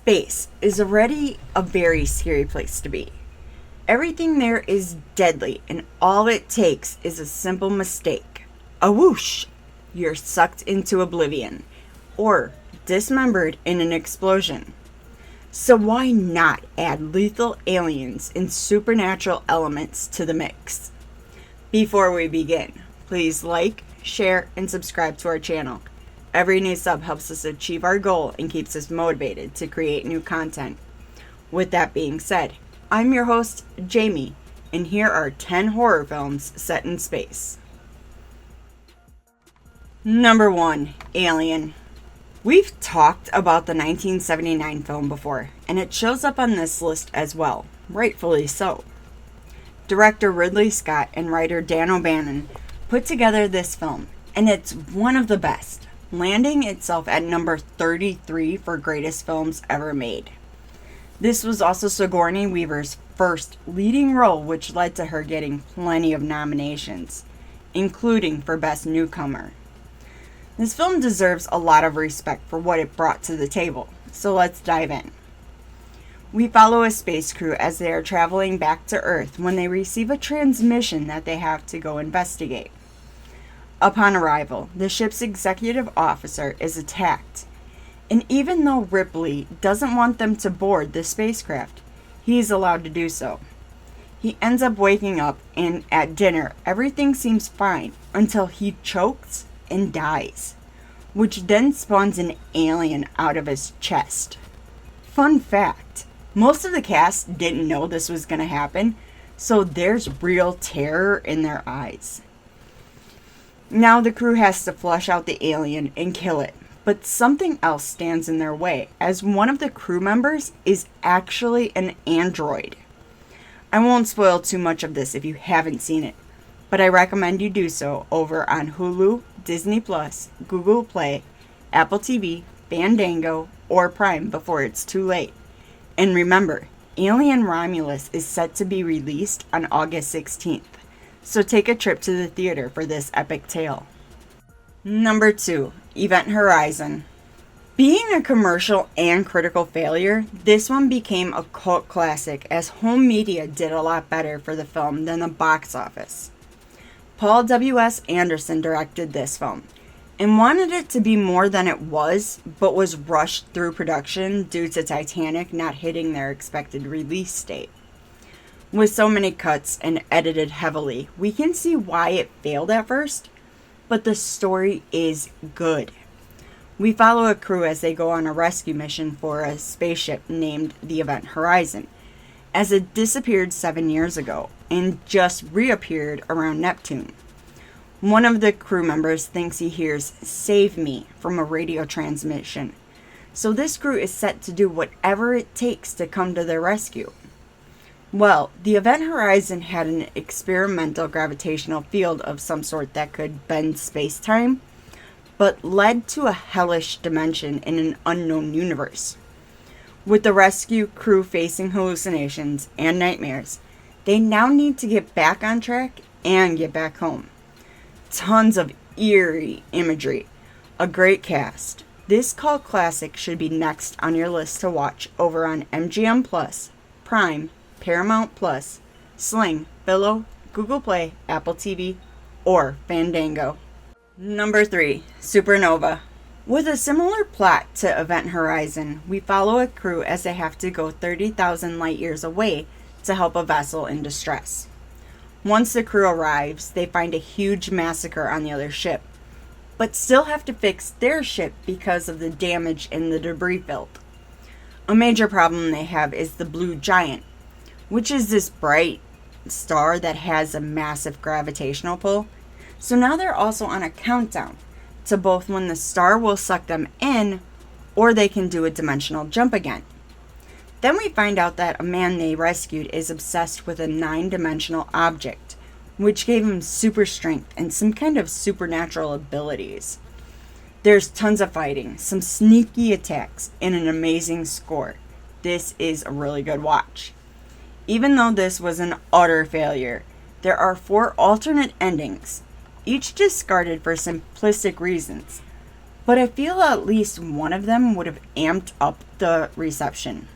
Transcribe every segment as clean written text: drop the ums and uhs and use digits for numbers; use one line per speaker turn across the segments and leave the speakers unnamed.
Space is already a very scary place to be. Everything there is deadly, and all it takes is a simple mistake. A whoosh! You're sucked into oblivion, or dismembered in an explosion. So why not add lethal aliens and supernatural elements to the mix? Before we begin, please like, share, and subscribe to our channel. Every new sub helps us achieve our goal and keeps us motivated to create new content. With that being said, I'm your host, Jamie, and here are 10 horror films set in space. Number 1, Alien. We've talked about the 1979 film before, and it shows up on this list as well, rightfully so. Director Ridley Scott and writer Dan O'Bannon put together this film, and it's one of the best, landing itself at number 33 for greatest films ever made. This was also Sigourney Weaver's first leading role, which led to her getting plenty of nominations, including for Best Newcomer. This film deserves a lot of respect for what it brought to the table, so let's dive in. We follow a space crew as they are traveling back to Earth when they receive a transmission that they have to go investigate. Upon arrival, the ship's executive officer is attacked, and even though Ripley doesn't want them to board the spacecraft, he is allowed to do so. He ends up waking up, and at dinner, everything seems fine until he chokes and dies, which then spawns an alien out of his chest. Fun fact, most of the cast didn't know this was going to happen, so there's real terror in their eyes. Now the crew has to flush out the alien and kill it, but something else stands in their way, as one of the crew members is actually an android. I won't spoil too much of this if you haven't seen it, but I recommend you do so over on Hulu, Disney Plus, Google Play, Apple TV, Fandango, or Prime before it's too late. And remember, Alien Romulus is set to be released on August 16th. So take a trip to the theater for this epic tale. Number 2, Event Horizon. Being a commercial and critical failure, this one became a cult classic as home media did a lot better for the film than the box office. Paul W.S. Anderson directed this film and wanted it to be more than it was, but was rushed through production due to Titanic not hitting their expected release date. With so many cuts and edited heavily, we can see why it failed at first, but the story is good. We follow a crew as they go on a rescue mission for a spaceship named the Event Horizon, as it disappeared 7 years ago and just reappeared around Neptune. One of the crew members thinks he hears "Save me" from a radio transmission, so this crew is set to do whatever it takes to come to their rescue. Well, the Event Horizon had an experimental gravitational field of some sort that could bend space-time, but led to a hellish dimension in an unknown universe. With the rescue crew facing hallucinations and nightmares, they now need to get back on track and get back home. Tons of eerie imagery, a great cast. This cult classic should be next on your list to watch over on MGM Plus, Prime, Paramount Plus, Sling, Billo, Google Play, Apple TV, or Fandango. Number 3, Supernova. With a similar plot to Event Horizon, we follow a crew as they have to go 30,000 light years away to help a vessel in distress. Once the crew arrives, they find a huge massacre on the other ship, but still have to fix their ship because of the damage in the debris field. A major problem they have is the Blue Giant, which is this bright star that has a massive gravitational pull. So now they're also on a countdown to both when the star will suck them in or they can do a dimensional jump again. Then we find out that a man they rescued is obsessed with a 9-dimensional object, which gave him super strength and some kind of supernatural abilities. There's tons of fighting, some sneaky attacks, and an amazing score. This is a really good watch. Even though this was an utter failure, there are 4 alternate endings, each discarded for simplistic reasons, but I feel at least one of them would have amped up the reception.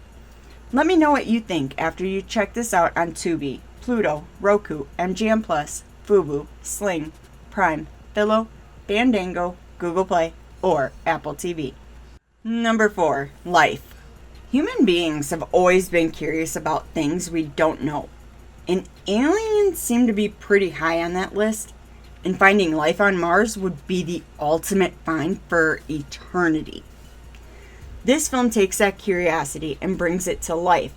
Let me know what you think after you check this out on Tubi, Pluto, Roku, MGM Plus, Fubo, Sling, Prime, Philo, Fandango, Google Play, or Apple TV. Number 4. Life. Human beings have always been curious about things we don't know, and aliens seem to be pretty high on that list, and finding life on Mars would be the ultimate find for eternity. This film takes that curiosity and brings it to life,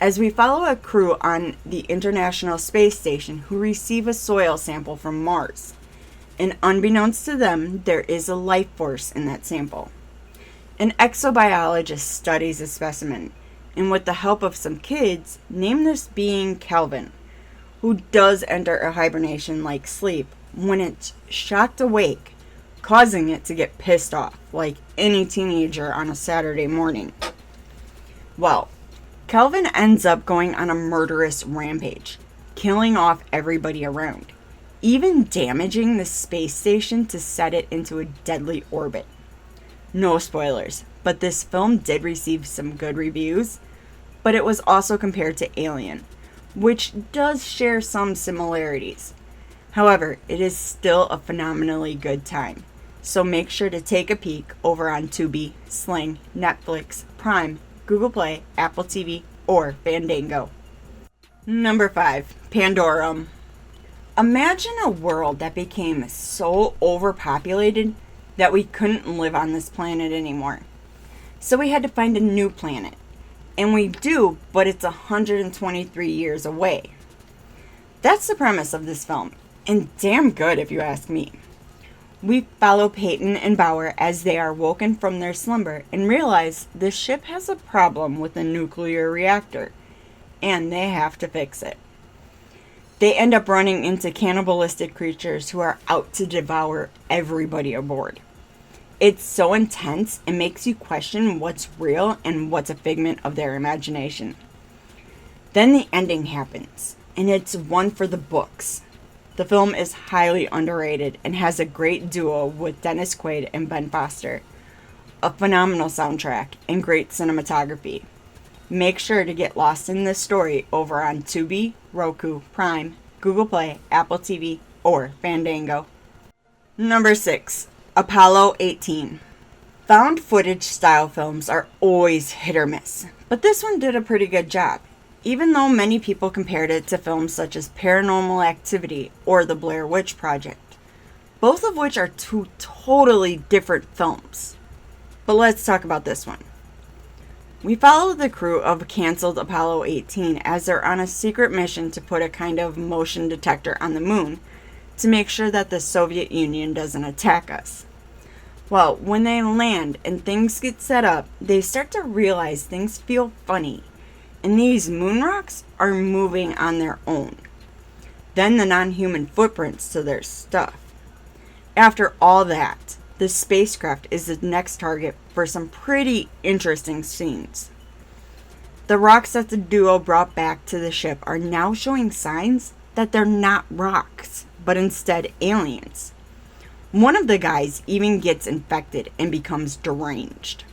as we follow a crew on the International Space Station who receive a soil sample from Mars. And unbeknownst to them, there is a life force in that sample. An exobiologist studies the specimen, and with the help of some kids, name this being Kelvin, who does enter a hibernation-like sleep when it's shocked awake, causing it to get pissed off, like any teenager on a Saturday morning. Well, Kelvin ends up going on a murderous rampage, killing off everybody around, even damaging the space station to set it into a deadly orbit. No spoilers, but this film did receive some good reviews, but it was also compared to Alien, which does share some similarities. However, it is still a phenomenally good time, so make sure to take a peek over on Tubi, Sling, Netflix, Prime, Google Play, Apple TV, or Fandango. Number 5. Pandorum. Imagine a world that became so overpopulated that we couldn't live on this planet anymore. So we had to find a new planet. And we do, but it's 123 years away. That's the premise of this film, and damn good if you ask me. We follow Peyton and Bauer as they are woken from their slumber and realize the ship has a problem with a nuclear reactor, and they have to fix it. They end up running into cannibalistic creatures who are out to devour everybody aboard. It's so intense, it makes you question what's real and what's a figment of their imagination. Then the ending happens, and it's one for the books. The film is highly underrated and has a great duo with Dennis Quaid and Ben Foster, a phenomenal soundtrack, and great cinematography. Make sure to get lost in this story over on Tubi, Roku, Prime, Google Play, Apple TV, or Fandango. Number 6. Apollo 18. Found footage style films are always hit or miss, but this one did a pretty good job, even though many people compared it to films such as Paranormal Activity or The Blair Witch Project, both of which are two totally different films. But let's talk about this one. We follow the crew of canceled Apollo 18 as they're on a secret mission to put a kind of motion detector on the moon to make sure that the Soviet Union doesn't attack us. Well, when they land and things get set up, they start to realize things feel funny, and these moon rocks are moving on their own. Then the non-human footprints to their stuff. After all that, the spacecraft is the next target for some pretty interesting scenes. The rocks that the duo brought back to the ship are now showing signs that they're not rocks, but instead aliens. One of the guys even gets infected and becomes deranged.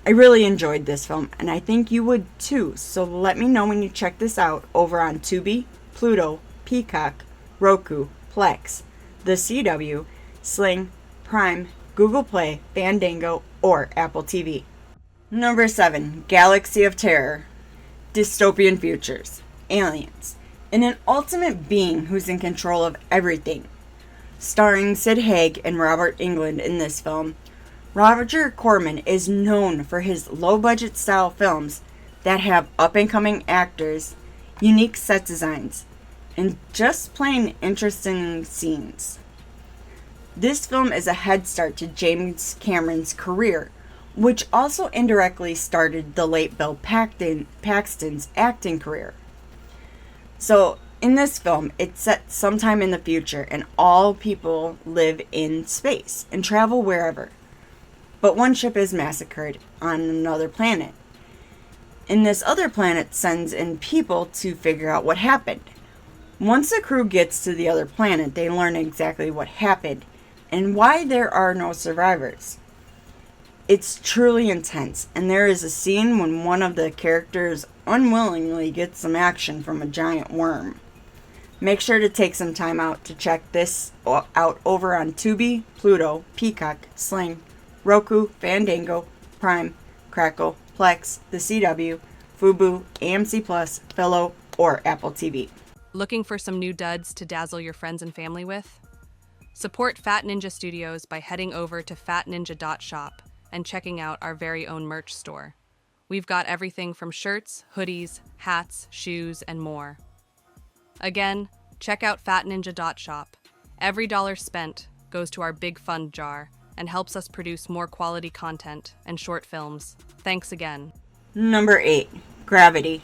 I really enjoyed this film, and I think you would too, so let me know when you check this out over on Tubi, Pluto, Peacock, Roku, Plex, the CW, Sling, Prime, Google Play, Fandango, or Apple TV. Number 7. Galaxy of Terror. Dystopian futures. Aliens. And an ultimate being who's in control of everything. Starring Sid Haig and Robert Englund in this film, Roger Corman is known for his low-budget style films that have up-and-coming actors, unique set designs, and just plain interesting scenes. This film is a head start to James Cameron's career, which also indirectly started the late Bill Paxton's acting career. So, in this film, it's set sometime in the future, and all people live in space and travel wherever. But one ship is massacred on another planet, and this other planet sends in people to figure out what happened. Once the crew gets to the other planet, they learn exactly what happened, and why there are no survivors. It's truly intense, and there is a scene when one of the characters unwillingly gets some action from a giant worm. Make sure to take some time out to check this out over on Tubi, Pluto, Peacock, Sling, Roku, Fandango, Prime, Crackle, Plex, The CW, Fubo, AMC Plus, Philo, or Apple TV.
Looking for some new duds to dazzle your friends and family with? Support Fat Ninja Studios by heading over to fatninja.shop and checking out our very own merch store. We've got everything from shirts, hoodies, hats, shoes, and more. Again, check out fatninja.shop. Every dollar spent goes to our big fund jar and helps us produce more quality content and short films. Thanks again.
Number 8. Gravity.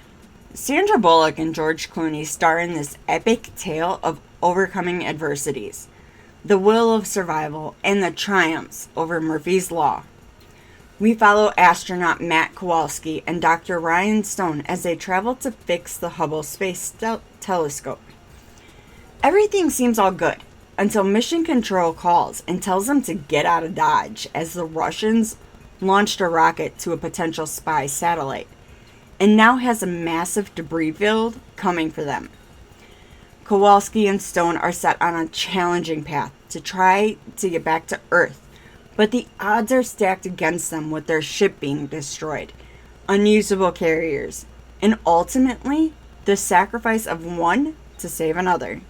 Sandra Bullock and George Clooney star in this epic tale of overcoming adversities, the will of survival, and the triumphs over Murphy's Law. We follow astronaut Matt Kowalski and Dr. Ryan Stone as they travel to fix the Hubble Space Telescope. Everything seems all good until Mission Control calls and tells them to get out of Dodge as the Russians launched a rocket to a potential spy satellite and now has a massive debris field coming for them. Kowalski and Stone are set on a challenging path to try to get back to Earth, but the odds are stacked against them with their ship being destroyed, unusable carriers, and ultimately the sacrifice of one to save another.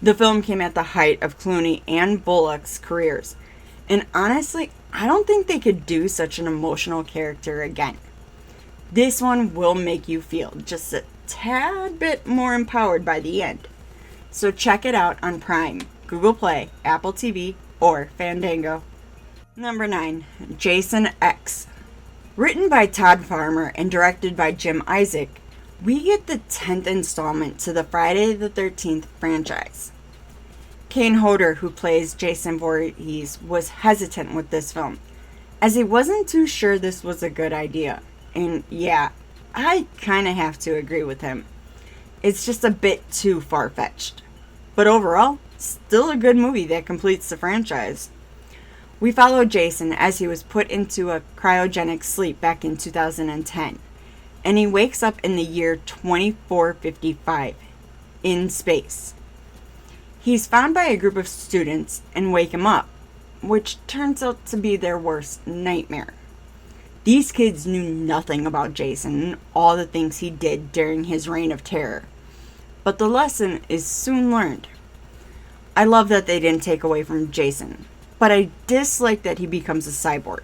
The film came at the height of Clooney and Bullock's careers, and honestly, I don't think they could do such an emotional character again. This one will make you feel just a tad bit more empowered by the end. So check it out on Prime, Google Play, Apple TV, or Fandango. Number 9. Jason X. Written by Todd Farmer and directed by Jim Isaac, we get the 10th installment to the Friday the 13th franchise. Kane Hodder, who plays Jason Voorhees, was hesitant with this film, as he wasn't too sure this was a good idea. And yeah, I kinda have to agree with him. It's just a bit too far-fetched. But overall, still a good movie that completes the franchise. We follow Jason as he was put into a cryogenic sleep back in 2010, and he wakes up in the year 2455, in space. He's found by a group of students and wake him up, which turns out to be their worst nightmare. These kids knew nothing about Jason and all the things he did during his reign of terror, but the lesson is soon learned. I love that they didn't take away from Jason, but I dislike that he becomes a cyborg.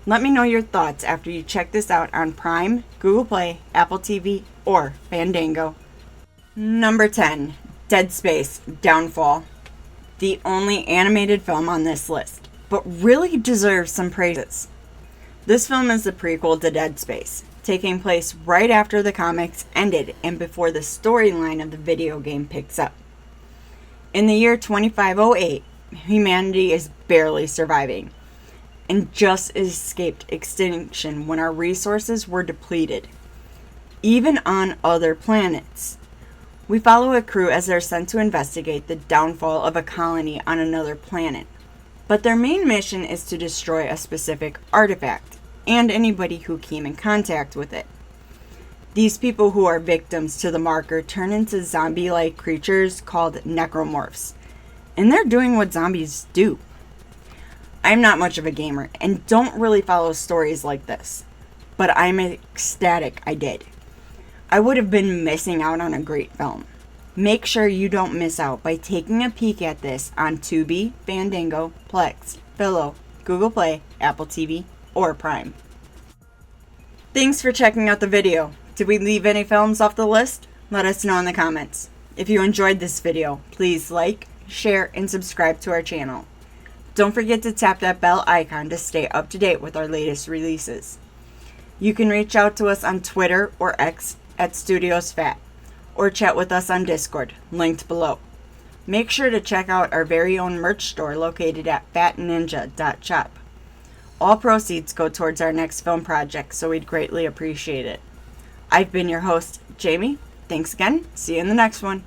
Let me know your thoughts after you check this out on Prime, Google Play, Apple TV, or Fandango. Number 10. Dead Space Downfall. The only animated film on this list, but really deserves some praises. This film is the prequel to Dead Space, taking place right after the comics ended and before the storyline of the video game picks up. In the year 2508, humanity is barely surviving and just escaped extinction when our resources were depleted, even on other planets. We follow a crew as they're sent to investigate the downfall of a colony on another planet, but their main mission is to destroy a specific artifact and anybody who came in contact with it. These people who are victims to the marker turn into zombie-like creatures called necromorphs, and they're doing what zombies do. I'm not much of a gamer and don't really follow stories like this, but I'm ecstatic I did. I would have been missing out on a great film. Make sure you don't miss out by taking a peek at this on Tubi, Fandango, Plex, Philo, Google Play, Apple TV, or Prime. Thanks for checking out the video. Did we leave any films off the list? Let us know in the comments. If you enjoyed this video, please like, share, and subscribe to our channel. Don't forget to tap that bell icon to stay up to date with our latest releases. You can reach out to us on Twitter or X at StudiosFat, or chat with us on Discord, linked below. Make sure to check out our very own merch store located at fatninja.shop. All proceeds go towards our next film project, so we'd greatly appreciate it. I've been your host, Jamie. Thanks again. See you in the next one.